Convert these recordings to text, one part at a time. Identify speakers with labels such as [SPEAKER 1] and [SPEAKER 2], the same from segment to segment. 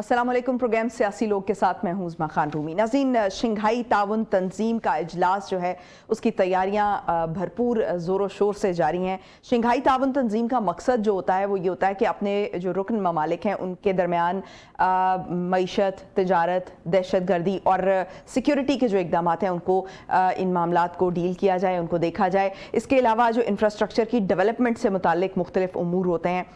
[SPEAKER 1] अस्सलाम वालेकुम। प्रोग्राम सियासी लोग के साथ मैं हूं उज़मा खान रूमी। नाज़रीन, शंघाई ताउन तंजीम का इजलास जो है उसकी तैयारियां भरपूर ज़ोरों शोर से जारी हैं। शंघाई ताउन तंजीम का मकसद जो होता है वो ये होता है कि अपने जो रुकन ममालिक हैं उनके दरमियान मईशत, तिजारत, दहशत गर्दी और सिक्योरिटी के जो इकदाम हैं उनको इन मामलात को डील किया जाए, उनको देखा जाए। इसके अलावा जो इंफ्रास्ट्रक्चर की डेवलपमेंट से मुतालिक मुख्तलिफ उमूर होते हैं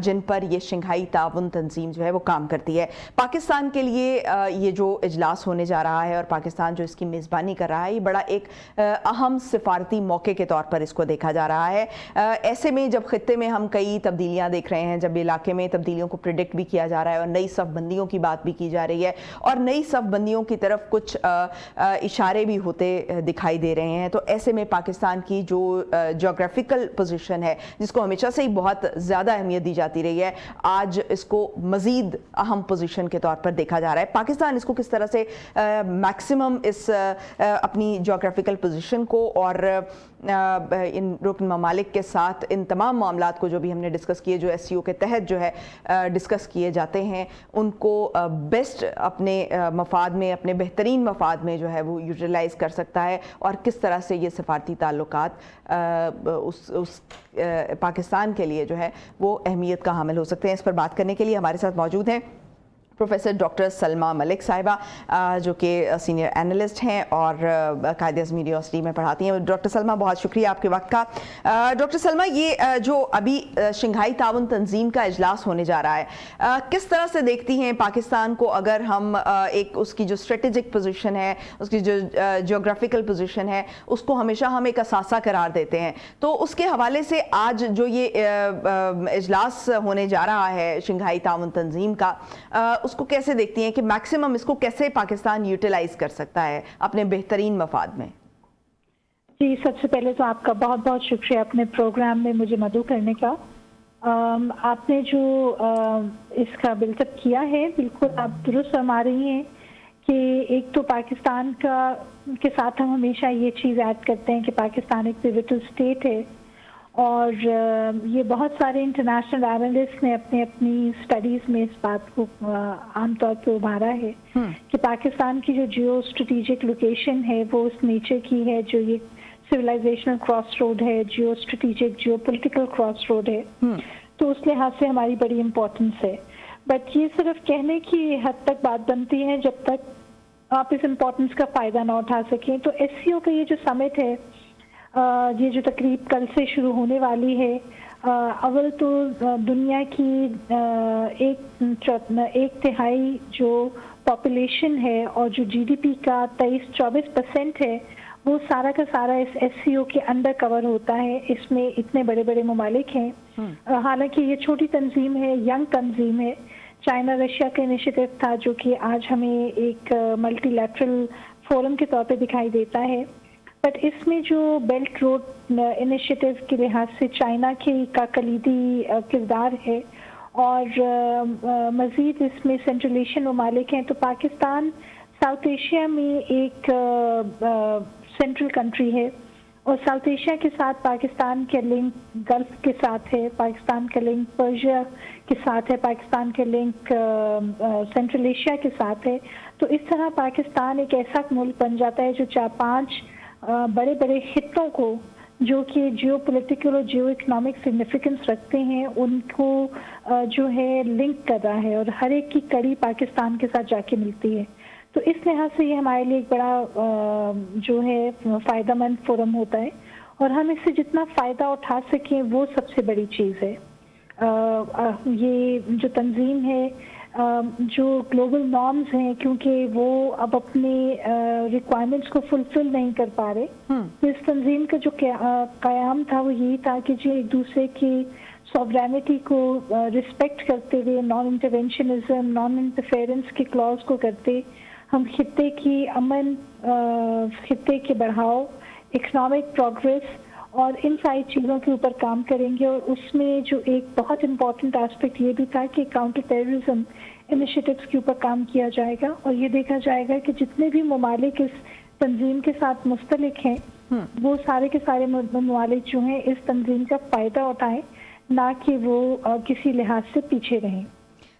[SPEAKER 1] जिन पर यह शंघाई ताउन तंजीम जो है वो काम करती है। पाकिस्तान के लिए ये जो इजलास होने जा रहा है और पाकिस्तान जो इसकी मेज़बानी कर रहा है, ये बड़ा एक अहम सिफारती मौके के तौर पर इसको देखा जा रहा है। ऐसे में जब खित्ते में हम कई तब्दीलियां देख रहे हैं, जब इलाके में तब्दीलियों को प्रिडिक्ट भी किया जा रहा है और नई सफ़बंदियों की बात भी की जा रही है और नई सफ़बंदियों की तरफ कुछ इशारे भी होते दिखाई दे रहे हैं, तो ऐसे में पाकिस्तान की जो जोग्राफिकल पोजीशन है जिसको हमेशा से ही बहुत ज़्यादा अहमियत दी जाती रही है, आज इसको मज़ीद अहम पोजीशन के तौर पर देखा जा रहा है। पाकिस्तान इसको किस तरह से मैक्सिमम इस अपनी जोग्राफिकल पोजीशन को और इन रुकन ममालिक के साथ इन तमाम मामलात को जो भी हमने डिस्कस किए, जो SCO के तहत जो है डिस्कस किए जाते हैं, उनको बेस्ट अपने मफाद में, अपने बेहतरीन मफाद में जो है वो यूटिलाइज़ कर सकता है और किस तरह से ये सफारती ताल्लुकात उस पाकिस्तान के लिए जो है वो अहमियत का हामिल हो सकते हैं। इस पर बात करने के लिए हमारे साथ मौजूद हैं प्रोफेसर डॉक्टर सलमा मलिक साहिबा, जो कि सीनियर एनालिस्ट हैं और कायद-ए-आज़म यूनिवर्सिटी में पढ़ाती हैं। डॉक्टर सलमा, बहुत शुक्रिया आपके वक्त का। डॉक्टर सलमा, ये जो अभी शंघाई ताउन तंजीम का इजलास होने जा रहा है, किस तरह से देखती हैं पाकिस्तान को, अगर हम एक उसकी जो स्ट्रेटेजिक पोजीशन है, उसकी जो जोग्राफिकल पोजीशन है, उसको हमेशा हम एक असासा करार देते हैं, तो उसके हवाले से आज जो ये इजलास होने जा रहा है शंघाई ताउन तंजीम का, उसको कैसे देखती हैं कि मैक्सिमम इसको कैसे पाकिस्तान यूटिलाइज कर सकता है अपने बेहतरीन मफाद में?
[SPEAKER 2] जी, सबसे पहले तो आपका बहुत बहुत शुक्रिया अपने प्रोग्राम में मुझे मदऊ करने का। आपने जो इसका बिल्डअप किया है, बिल्कुल आप दुरुस्त फरमा रही हैं कि एक तो पाकिस्तान के साथ हम हमेशा ये चीज़ ऐड करते हैं कि पाकिस्तान एक पिवटल स्टेट है और ये बहुत सारे इंटरनेशनल एनालिस्ट ने अपने अपनी स्टडीज़ में इस बात को आमतौर पर उभारा है कि पाकिस्तान की जो जियो स्ट्रेटेजिक लोकेशन है वो उस नेचर की है, जो ये सिविलाइजेशनल क्रॉस रोड है, geo strategic geo political cross road है, तो उस लिहाज से हमारी बड़ी इम्पोर्टेंस है। बट ये सिर्फ कहने की हद तक बात बनती है जब तक आप इस इम्पोर्टेंस का फ़ायदा ना उठा सकें। तो SCO का ये जो समिट है, ये जो तकरीब कल से शुरू होने वाली है, अव्वल तो दुनिया की एक तिहाई जो पॉपुलेशन है और जो GDP का 23-24% है, वो सारा का सारा इस SCO के अंडर कवर होता है। इसमें इतने बड़े बड़े ममालिक हैं। हालांकि ये छोटी तंजीम है, यंग तंजीम है। चाइना रशिया का इनिशिएटिव था जो कि आज हमें एक मल्टीलैटरल फोरम के तौर पे दिखाई देता है, बट इसमें जो बेल्ट रोड इनिशिएटिव के लिहाज से चाइना का कलीदी किरदार है और मज़ीद इसमें सेंट्रल एशियन ममालिक हैं। तो पाकिस्तान साउथ एशिया में एक सेंट्रल कंट्री है और साउथ एशिया के साथ पाकिस्तान के लिंक गल्फ के साथ है, पाकिस्तान के लिंक पर्शिया के साथ है, पाकिस्तान के लिंक सेंट्रल एशिया के साथ है। तो इस तरह पाकिस्तान एक ऐसा मुल्क बन जाता है जो 4-5 बड़े बड़े हितों को, जो कि जियो पोलिटिकल और जियो इकोनॉमिक सिग्निफिकेंस रखते हैं, उनको जो है लिंक कर रहा है और हर एक की कड़ी पाकिस्तान के साथ जाके मिलती है। तो इस लिहाज से ये हमारे लिए एक बड़ा जो है फ़ायदेमंद फोरम होता है और हम इससे जितना फ़ायदा उठा सकें वो सबसे बड़ी चीज़ है। ये जो तंजीम है, जो ग्लोबल नॉर्म्स हैं, क्योंकि वो अब अपने रिक्वायरमेंट्स को फुलफिल नहीं कर पा रहे, तो इस तंजीम का जो क़याम था वो यही था कि जो एक दूसरे की सॉवरेनिटी को रिस्पेक्ट करते हुए, नॉन इंटरवेंशनिज्म, नॉन इंटरफेरेंस के क्लॉज को करते हम खित्ते की अमन, खित्ते के बढ़ाव, इकोनॉमिक प्रोग्रेस और इन सारी चीज़ों के ऊपर काम करेंगे। और उसमें जो एक बहुत इम्पॉर्टेंट एस्पेक्ट ये भी था कि काउंटर टेररिज्म इनिशिएटिव्स के ऊपर काम किया जाएगा और ये देखा जाएगा कि जितने भी ममालिक इस तंजीम के साथ मुस्तलिक हैं, वो सारे के सारे ममालिक जो हैं इस तंजीम का फ़ायदा उठाएं, ना कि वो किसी लिहाज से पीछे रहें।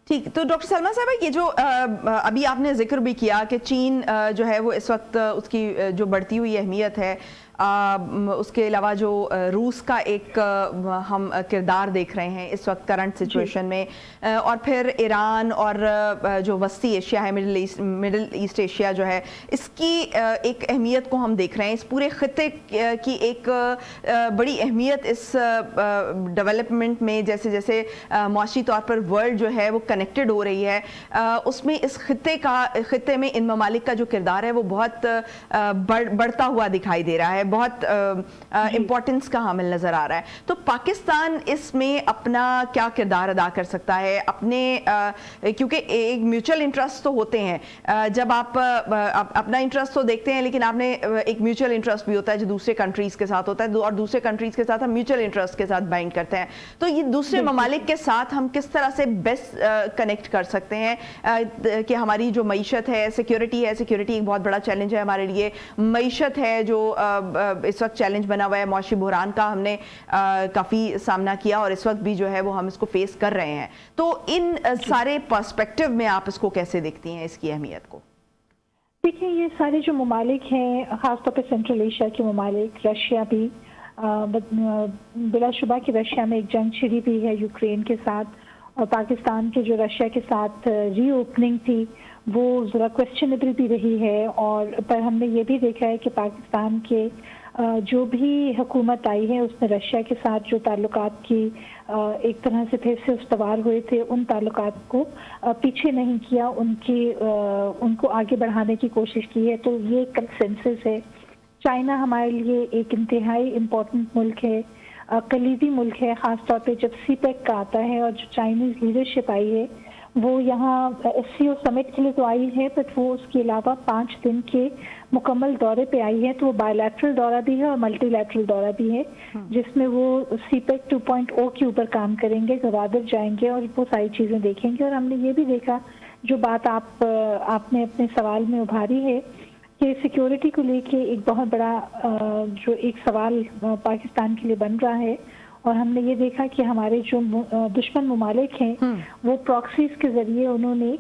[SPEAKER 1] ठीक, तो डॉक्टर सलमा साहबा, ये जो अभी आपने जिक्र भी किया कि चीन जो है वो इस वक्त उसकी जो बढ़ती हुई अहमियत है, उसके अलावा जो रूस का एक हम किरदार देख रहे हैं इस वक्त करंट सिचुएशन में, और फिर ईरान और जो वस्ती एशिया है, मिडिल ईस्ट एशिया जो है, इसकी एक अहमियत को हम देख रहे हैं। इस पूरे खिते की एक बड़ी अहमियत इस डेवलपमेंट में, जैसे जैसे माशी तौर पर वर्ल्ड जो है वो कनेक्टेड हो रही है, उसमें इस खिते में इन ममालिक का जो किरदार है वो बहुत बढ़ता हुआ दिखाई दे रहा है, बहुत इंपॉर्टेंस का हामिल नजर आ रहा है। तो पाकिस्तान इसमें अपना क्या किरदार अदा कर सकता है अपने, क्योंकि एक म्यूचुअल इंटरेस्ट तो होते हैं, जब आप अपना इंटरेस्ट तो देखते हैं, लेकिन आपने एक म्यूचुअल इंटरेस्ट भी होता है जो दूसरे कंट्रीज के साथ होता है, और दूसरे कंट्रीज के साथ हम म्यूचुअल इंटरेस्ट के साथ बाइंड करते हैं। तो ये दूसरे ममालिक के साथ हम किस तरह से बेस्ट कनेक्ट कर सकते हैं कि हमारी जो मईशत है, सिक्योरिटी है, सिक्योरिटी एक बहुत बड़ा चैलेंज है हमारे लिए, मईशत है जो इस वक्त चैलेंज बना हुआ है, मौशी बुहरान का हमने काफ़ी सामना किया और इस वक्त भी जो है वो हम इसको फेस कर रहे हैं। तो इन सारे पर्सपेक्टिव में आप इसको कैसे देखती हैं, इसकी अहमियत को?
[SPEAKER 2] देखिए, ये सारे जो ममालिक हैं, ख़ासतौर पर सेंट्रल एशिया के ममालिक, रशिया भी बिलाशुबा कि रशिया में एक जंग छिड़ी भी है यूक्रेन के साथ, और पाकिस्तान के जो रशिया के साथ रीओपनिंग थी वो ज़रा क्वेश्चनेबल भी रही है। और पर हमने ये भी देखा है कि पाकिस्तान के जो भी हुकूमत आई है उसने रशिया के साथ जो ताल्लुकात की एक तरह से फिर से उस्तवार हुए थे, उन ताल्लुकात को पीछे नहीं किया, उनको आगे बढ़ाने की कोशिश की है। तो ये कंसेंसस है। चाइना हमारे लिए एक इंतहाई इम्पोर्टेंट मुल्क है, कलीदी मुल्क है, ख़ासतौर पे जब सीपेक का आता है और जो चाइनीज़ लीडरशिप आई है वो यहाँ SCO समिट के लिए तो आई है, बट वो उसके अलावा 5 दिन के मुकम्मल दौरे पे आई है। तो वो बायलैटरल दौरा भी है और मल्टीलैटरल दौरा भी है, जिसमें वो सीपेक 2.0 के ऊपर काम करेंगे, गवादर जाएंगे और वो सारी चीज़ें देखेंगे। और हमने ये भी देखा, जो बात आपने अपने सवाल में उभारी है कि सिक्योरिटी को लेके एक बहुत बड़ा जो एक सवाल पाकिस्तान के लिए बन रहा है, और हमने ये देखा कि हमारे जो दुश्मन ममालिक हैं वो प्रॉक्सीज के ज़रिए उन्होंने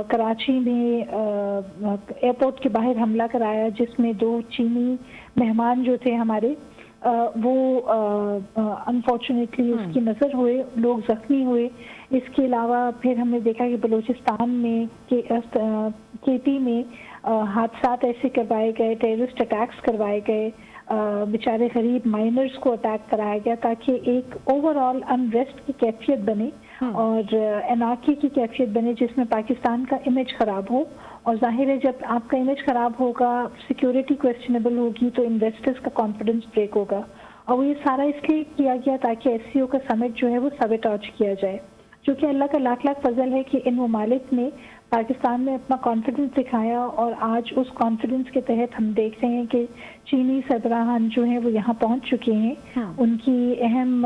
[SPEAKER 2] कराची में एयरपोर्ट के बाहर हमला कराया, जिसमें 2 चीनी मेहमान जो थे हमारे वो अनफॉर्चुनेटली उसकी नज़र हुए, लोग ज़ख्मी हुए। इसके अलावा फिर हमने देखा कि बलूचिस्तान में KP में हादसा ऐसे करवाए गए, टेररिस्ट अटैक्स करवाए गए, बेचारे गरीब माइनर्स को अटैक कराया गया, ताकि एक ओवरऑल अनरेस्ट की कैफियत बने और एनार्की की कैफियत बने, जिसमें पाकिस्तान का इमेज ख़राब हो। और जाहिर है जब आपका इमेज ख़राब होगा, सिक्योरिटी क्वेश्चनेबल होगी, तो इन्वेस्टर्स का कॉन्फिडेंस ब्रेक होगा। और वो ये सारा इसलिए किया गया ताकि SCO का समिट जो है वो सबेटॉज किया जाए, जो कि अल्लाह का लाख लाख फजल है कि इन ममालिक ने पाकिस्तान में अपना कॉन्फिडेंस दिखाया। और आज उस कॉन्फिडेंस के तहत हम देख रहे हैं कि चीनी सरबराहान जो हैं वो यहाँ पहुँच चुके हैं। उनकी अहम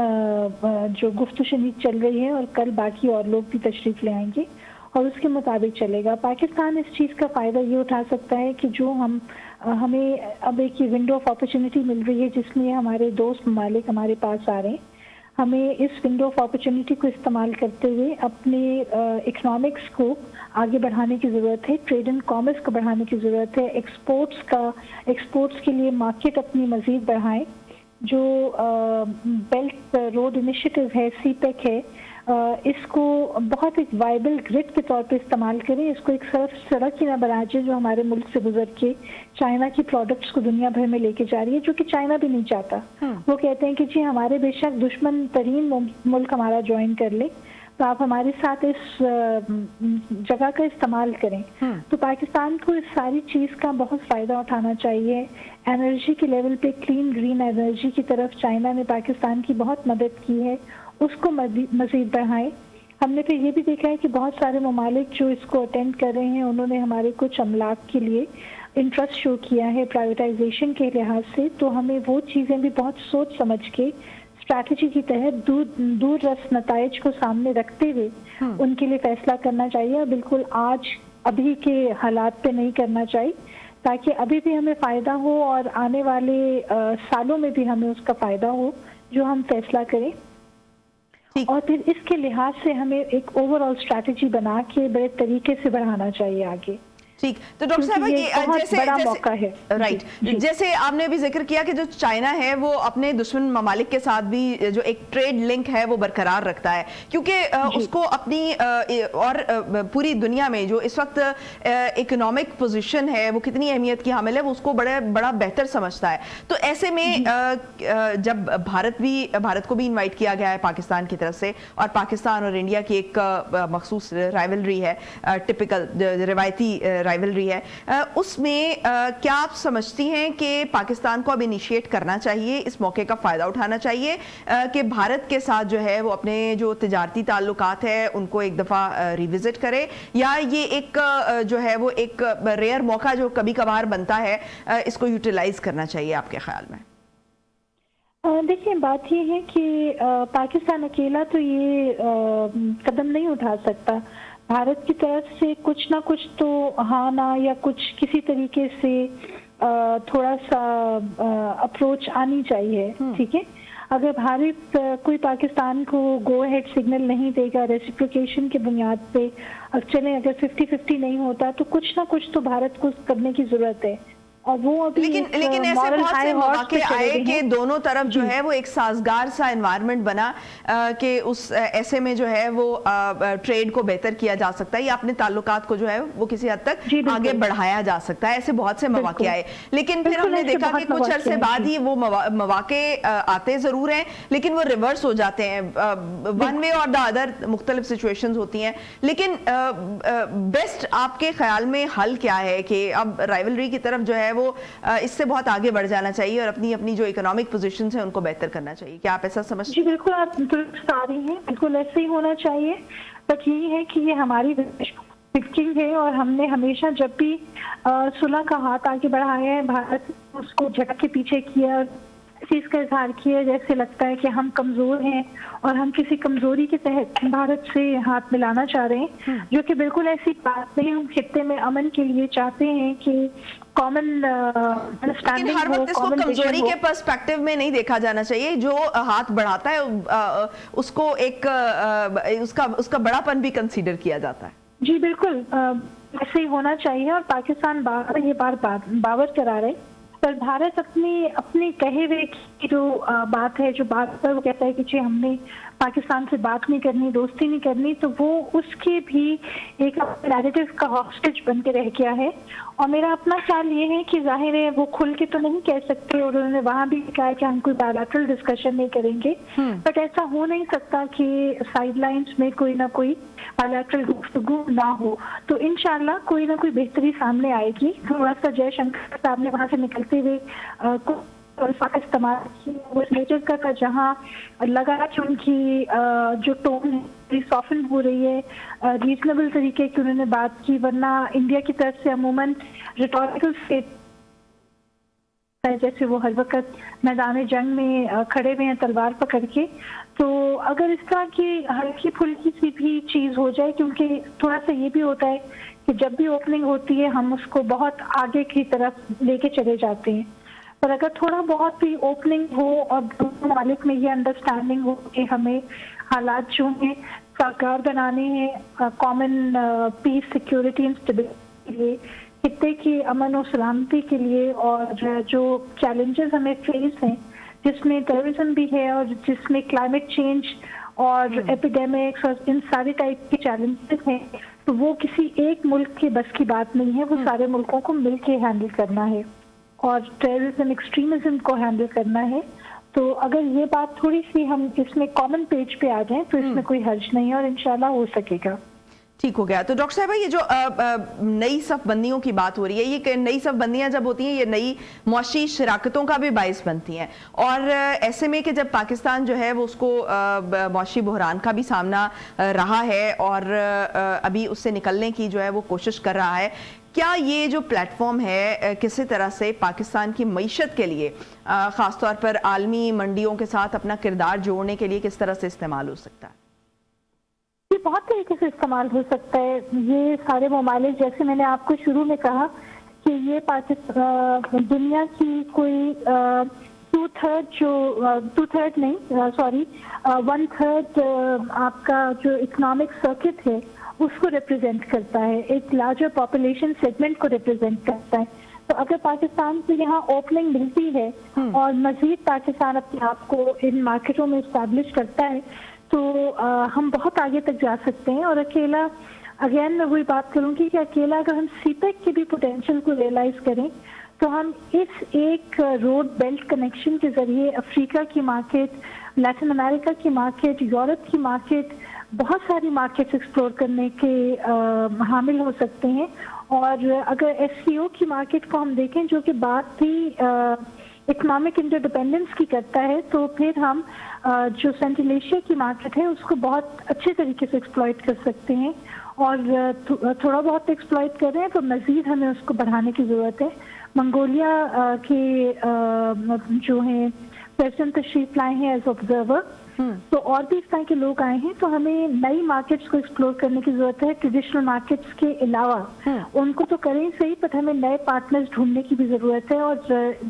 [SPEAKER 2] जो गुफ्तशनीद चल रही है, और कल बाकी और लोग भी तशरीफ़ ले आएंगे और उसके मुताबिक चलेगा। पाकिस्तान इस चीज़ का फ़ायदा ये उठा सकता है कि जो हमें अब एक विंडो ऑफ अपॉर्चुनिटी मिल रही है, जिसमें हमारे दोस्त ममालिक हमारे पास आ रहे हैं, हमें इस विंडो ऑफ अपॉर्चुनिटी को इस्तेमाल करते हुए अपने इकोनॉमिक्स को आगे बढ़ाने की ज़रूरत है, ट्रेड एंड कॉमर्स को बढ़ाने की ज़रूरत है, एक्सपोर्ट्स के लिए मार्केट अपनी मज़ीद बढ़ाएं। जो बेल्ट रोड इनिशिएटिव है, सीपेक है, इसको बहुत एक वाइबल ग्रिड के तौर पे इस्तेमाल करें। इसको एक सड़क ही ना बनाए जो हमारे मुल्क से गुजर के चाइना की प्रोडक्ट्स को दुनिया भर में लेके जा रही है, जो कि चाइना भी नहीं चाहता। वो कहते हैं कि जी हमारे बेशक दुश्मन तरीन मुल्क हमारा ज्वाइन कर ले, तो आप हमारे साथ इस जगह का इस्तेमाल करें। तो पाकिस्तान को इस सारी चीज़ का बहुत फ़ायदा उठाना चाहिए। एनर्जी के लेवल पे क्लीन ग्रीन एनर्जी की तरफ चाइना ने पाकिस्तान की बहुत मदद की है, उसको मज़ीद बढ़ाएं। हमने फिर ये भी देखा है कि बहुत सारे ममालिक जो इसको अटेंड कर रहे हैं, उन्होंने हमारे कुछ अमलाक के लिए इंटरेस्ट शो किया है प्राइवेटाइजेशन के लिहाज से। तो हमें वो चीज़ें भी बहुत सोच समझ के स्ट्रैटेजी की तहत दूर रस नताइज को सामने रखते हुए उनके लिए फैसला करना चाहिए, और बिल्कुल आज अभी के हालात पे नहीं करना चाहिए, ताकि अभी भी हमें फ़ायदा हो और आने वाले सालों में भी हमें उसका फ़ायदा हो जो हम फैसला करें। और फिर इसके लिहाज से हमें एक ओवरऑल स्ट्रैटेजी बना के बड़े तरीके से बढ़ाना चाहिए आगे।
[SPEAKER 1] ठीक, तो डॉक्टर साहब ये
[SPEAKER 2] जैसे बड़ा मौका है,
[SPEAKER 1] राइट, जैसे आपने अभी जिक्र किया कि जो चाइना है वो अपने दुश्मन ममालिक के साथ भी जो एक ट्रेड लिंक है वो बरकरार रखता है, क्योंकि उसको अपनी और पूरी दुनिया में जो इस वक्त इकोनॉमिक पोजीशन है वो कितनी अहमियत की हामिल है वो उसको बड़ा बेहतर समझता है। तो ऐसे में जब भारत को भी इन्वाइट किया गया है पाकिस्तान की तरफ से, और पाकिस्तान और इंडिया की एक मखसूस राइवलरी है, टिपिकल रिवायती राइवलरी है, उसमें क्या आप समझती हैं कि पाकिस्तान को अब इनिशिएट करना चाहिए, इस मौके का फ़ायदा उठाना चाहिए कि भारत के साथ जो है वो अपने जो तिजारती ताल्लुकात है उनको एक दफ़ा रिविज़िट करे, या ये एक जो है वो एक रेयर मौका जो कभी कभार बनता है इसको यूटिलाइज करना चाहिए आपके ख्याल में?
[SPEAKER 2] देखिए, बात ये है कि पाकिस्तान अकेला तो ये कदम नहीं उठा सकता। भारत की तरफ से कुछ ना कुछ तो हाँ ना या कुछ किसी तरीके से थोड़ा सा अप्रोच आनी चाहिए, ठीक है। अगर भारत कोई पाकिस्तान को गो अहेड सिग्नल नहीं देगा रेसिप्रोकेशन के बुनियाद पे, अब चलें अगर 50-50 नहीं होता तो कुछ ना कुछ तो भारत को करने की जरूरत है। और वो अभी
[SPEAKER 1] लेकिन ऐसे बहुत से मौके आए कि दोनों तरफ जो है वो एक साजगार सा एनवायरनमेंट बना कि उस ऐसे में जो है वो ट्रेड को बेहतर किया जा सकता है या अपने ताल्लुकात को जो है वो किसी हद तक आगे बढ़ाया जा सकता है। ऐसे बहुत से मौके आए, लेकिन फिर हमने देखा कि कुछ अरसे बाद ही वो मौके आते जरूर हैं लेकिन वो रिवर्स हो जाते हैं, वन वे और द अदर मुख्तलिफ सिचुएशंस होती हैं। लेकिन बेस्ट आपके ख्याल में हल क्या है कि अब राइवलरी की तरफ जो है वो इससे बहुत आगे बढ़ जाना चाहिए और अपनी अपनी जो इकोनॉमिक पोजीशंस है उनको बेहतर करना चाहिए, क्या आप ऐसा समझते हैं?
[SPEAKER 2] जी बिल्कुल, आप दुरुस्त आ रही हैं, बिल्कुल ऐसे ही होना चाहिए। बट ये है कि ये हमारी थिंकिंग है और हमने हमेशा जब भी सुलह का हाथ आगे बढ़ाया है भारत उसको झटक के पीछे किया, चीज का इजहार किया जैसे लगता है कि हम कमजोर हैं और हम किसी कमजोरी के तहत भारत से हाथ मिलाना चाह रहे हैं, जो कि बिल्कुल ऐसी बात नहीं। हम खित्ते में अमन के लिए चाहते हैं कि कॉमन अंडरस्टैंडिंग
[SPEAKER 1] हर वक्त इसको कमजोरी के पर्सपेक्टिव में नहीं देखा जाना चाहिए। जो हाथ बढ़ाता है उसको एक उसका बड़ापन भी कंसीडर किया जाता है।
[SPEAKER 2] जी बिल्कुल, ऐसे ही होना चाहिए। और पाकिस्तान ये बावर करा रहे, पर भारत अपनी कहे हुए की जो बात है, जो बात पर वो कहता है कि जी हमने पाकिस्तान से बात नहीं करनी, दोस्ती नहीं करनी, तो वो उसके भी एक नैरेटिव का हॉस्टेज बन के रह गया है। और मेरा अपना ख्याल ये है कि जाहिर है वो खुल के तो नहीं कह सकते और उन्होंने वहां भी कहा कि हम कोई बायलैटरल डिस्कशन नहीं करेंगे, बट ऐसा हो नहीं सकता कि साइडलाइंस में कोई ना कोई बायलैटरल गुफ्तगू ना हो। तो इंशाल्लाह कोई ना कोई बेहतरी सामने आएगी। थोड़ा सा जयशंकर साहब ने वहां से निकलते हुए का इस्तेमाल किया वो नेचर का, जहाँ लगा कि उनकी जो टोन है सॉफ्टन हो रही है, रीजनेबल तरीके की उन्होंने बात की, वरना इंडिया की तरफ से अमूमन रिटोरिकल स्टेट जैसे वो हर वक्त मैदान जंग में खड़े हुए हैं तलवार पकड़ के। तो अगर इस तरह की हल्की फुल्की सी भी चीज हो जाए, क्योंकि थोड़ा सा ये भी होता है कि जब भी ओपनिंग होती है हम उसको बहुत आगे की तरफ लेके चले जाते हैं, पर अगर थोड़ा बहुत भी ओपनिंग हो और दोनों मालिक में ये अंडरस्टैंडिंग हो कि हमें हालात जो हैं साकार बनाने हैं common peace, security and stability के लिए, खित्ते की अमन और सलामती के लिए, और जो चैलेंजेस हमें फेस हैं जिसमें टेररिज्म भी है और जिसमें क्लाइमेट चेंज और एपिडेमिक्स और इन सारे टाइप के चैलेंजेस हैं, तो वो किसी एक मुल्क के बस की बात नहीं है, वो सारे मुल्कों को मिलके हैंडल करना है और टेररिज्म एक्सट्रीमिज्म को हैंडल करना है। तो अगर ये बात थोड़ी सी हम इसमें कॉमन पेज पे आ जाएं तो इसमें कोई हर्ज नहीं है और इंशाल्लाह हो सकेगा।
[SPEAKER 1] ठीक हो गया। तो डॉक्टर साहब ये जो नई सफबंदियों की बात हो रही है, ये नई सफबंदियां जब होती हैं ये नई मुआशी शराकतों का भी बाइस बनती हैं, और ऐसे में कि जब पाकिस्तान जो है वो उसको मुआशी बहरान का भी सामना रहा है और अभी उससे निकलने की जो है वो कोशिश कर रहा है, क्या ये जो प्लेटफॉर्म है किसी तरह से पाकिस्तान की मईशत के लिए ख़ासतौर पर आलमी मंडियों के साथ अपना किरदार जोड़ने के लिए किस तरह से इस्तेमाल हो सकता है?
[SPEAKER 2] ये बहुत तरीके से इस्तेमाल हो सकता है। ये सारे ममालिक, जैसे मैंने आपको शुरू में कहा कि ये पाकिस्तान दुनिया की कोई क्यों 1/3 आपका जो इकोनॉमिक सर्किट है उसको रिप्रेजेंट करता है, एक लार्जर पॉपुलेशन सेगमेंट को रिप्रेजेंट करता है। तो अगर पाकिस्तान को यहाँ ओपनिंग मिलती है और मजीद पाकिस्तान अपने आप को इन मार्केटों में इस्टेब्लिश करता है तो हम बहुत आगे तक जा सकते हैं। और अकेला, अगेन मैं वही बात करूंगी कि अकेला अगर हम सीपेक के भी पोटेंशियल को रियलाइज करें तो हम इस एक रोड बेल्ट कनेक्शन के जरिए अफ्रीका की मार्केट, लैटिन अमेरिका की मार्केट, यूरोप की मार्केट, बहुत सारी मार्केट्स एक्सप्लोर करने के हामिल हो सकते हैं। और अगर एससीओ की मार्केट को हम देखें जो कि बात थी इकोनॉमिक इंटरडिपेंडेंस की करता है, तो फिर हम जो सेंट्रल एशिया की मार्केट है उसको बहुत अच्छे तरीके से एक्सप्लॉइट कर सकते हैं। और थोड़ा बहुत एक्सप्लॉइट कर रहे हैं तो मज़ीद हमें उसको बढ़ाने की ज़रूरत है। मंगोलिया के जो हैं प्रेसिडेंट तशरीफ लाए हैं एज ऑब्जर्वर, तो और भी इस तरह के लोग आए हैं। तो हमें नई मार्केट्स को एक्सप्लोर करने की जरूरत है, ट्रेडिशनल मार्केट्स के अलावा उनको तो करें सही, पर हमें नए पार्टनर्स ढूंढने की भी जरूरत है। और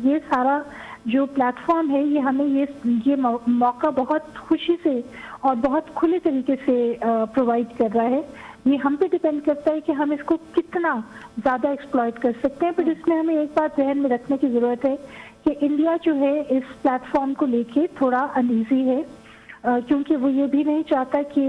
[SPEAKER 2] ये सारा जो प्लेटफॉर्म है ये हमें ये मौका बहुत खुशी से और बहुत खुले तरीके से प्रोवाइड कर रहा है। ये हम पे डिपेंड करता है कि हम इसको कितना ज़्यादा एक्सप्लॉइट कर सकते हैं। पर इसमें हमें एक बात ध्यान में रखने की ज़रूरत है कि इंडिया जो है इस प्लेटफॉर्म को लेके थोड़ा अनईजी है, क्योंकि वो ये भी नहीं चाहता कि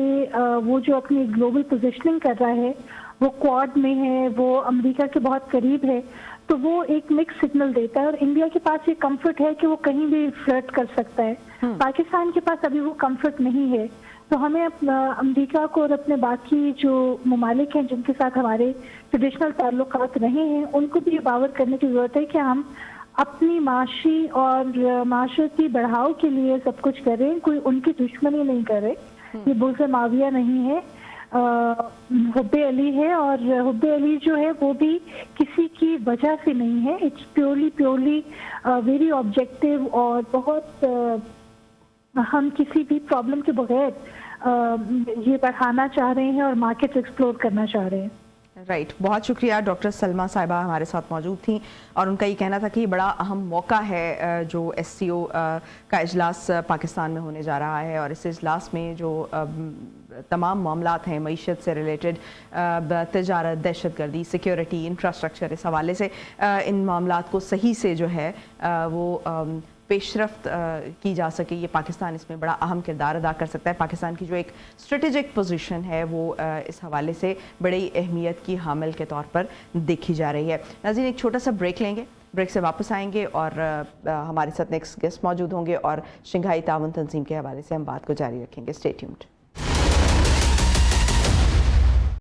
[SPEAKER 2] वो जो अपनी ग्लोबल पोजीशनिंग कर रहा है वो क्वाड में है, वो अमेरिका के बहुत करीब है, तो वो एक मिक्स सिग्नल देता है। और इंडिया के पास ये कंफर्ट है कि वो कहीं भी फ्लर्ट कर सकता है। पाकिस्तान के पास अभी वो कंफर्ट नहीं है। तो हमें अमेरिका को और अपने बाकी जो ममालिक हैं जिनके साथ हमारे ट्रेडिशनल ताल्लुकात रहे हैं उनको भी ये बावर करने की ज़रूरत है कि हम अपनी माशी और माशरती बढ़ाव के लिए सब कुछ कर रहे हैं, कोई उनकी दुश्मनी नहीं कर रहे। ये बुज़ माविया नहीं है, हुब्बे अली है। और हुब्बे अली जो है वो भी किसी की वजह से नहीं है, इट्स प्योरली वेरी ऑब्जेक्टिव और बहुत हम किसी भी प्रॉब्लम के बगैर ये बढ़ाना चाह रहे हैं और मार्केट एक्सप्लोर करना चाह रहे हैं।
[SPEAKER 1] राइट, बहुत शुक्रिया। डॉक्टर सलमा साहिबा हमारे साथ मौजूद थी और उनका ये कहना था कि ये बड़ा अहम मौका है जो एससीओ का इजलास पाकिस्तान में होने जा रहा है। और इस इजलास में जो तमाम मामलात हैं मईशत से रिलेटेड, तजारत, दहशतगर्दी, सिक्योरिटी, इंफ्रास्ट्रक्चर, इस हवाले से इन मामलात को सही से जो है वो पेशरफ्त की जा सके, ये पाकिस्तान इसमें बड़ा अहम किरदार अदा कर सकता है। पाकिस्तान की जो एक स्ट्रेटेजिक पोजीशन है वो इस हवाले से बड़ी अहमियत की हामिल के तौर पर देखी जा रही है। नाज़रीन, एक छोटा सा ब्रेक लेंगे, ब्रेक से वापस आएंगे और हमारे साथ नेक्स्ट गेस्ट मौजूद होंगे और शंघाई ताउन तंजीम के हवाले से हम बात को जारी रखेंगे। Stay tuned.